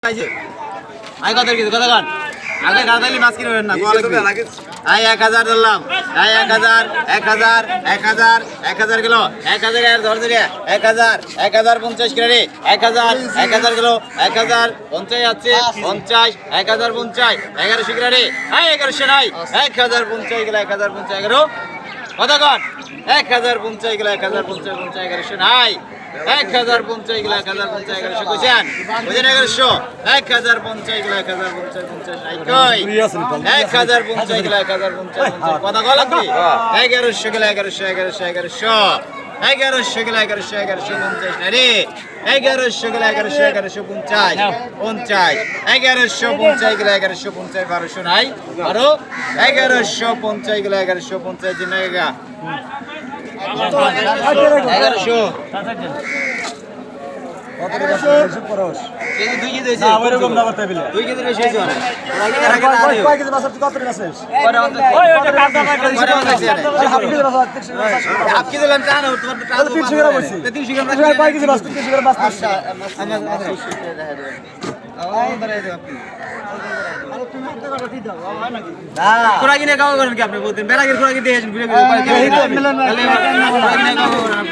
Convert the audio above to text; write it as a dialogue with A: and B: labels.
A: I কত কিছু কত গান আগে গাদালি মাছ কিনবেন না আই 1000 ধরলাম আই 1000 1000 1000 1000 কিলো 1000 এর ধর ধরে 1000 1050 কিলো রে 1000 1000 কিলো 1000 50 আছে 50 1050 1100 কিলো রে আই 1100 নাই 1050 কিলো 1050 11 কত গান 1050 কিলো 1050 1100 নাই 1050 কিলো 1050 1100 কইছেন বুঝেন 1100 1050 কিলো 1050 নাই কই 1050 কিলো 1050 কথা কল কি 1100 কিলো 1100 1100 1100 কিলো 1100 1150 নাই রে 1100 কিলো 1100 1150 50 1150 কিলো 1150 1200 নাই আরো 1150 কিলো 1150 দিন লাগা 1100 কেজি 2 কেজি হইছে না ওরকম না করতে বিলে 2 কেজি বেশি হইছে না কয় কেজি মাছ কত টাকা আছে ওই ওটা কাটা হাফ কেজি দিলাম টা না তোমার টা 300 গ্রাম হইছে 300 গ্রাম কয় কেজি মাছ 300 গ্রাম মাছ আচ্ছা আমার খোরা কিনে খাওয়া করেন কি আপনি বলতেন বেলাগের খোরা কিনে দিয়েছেন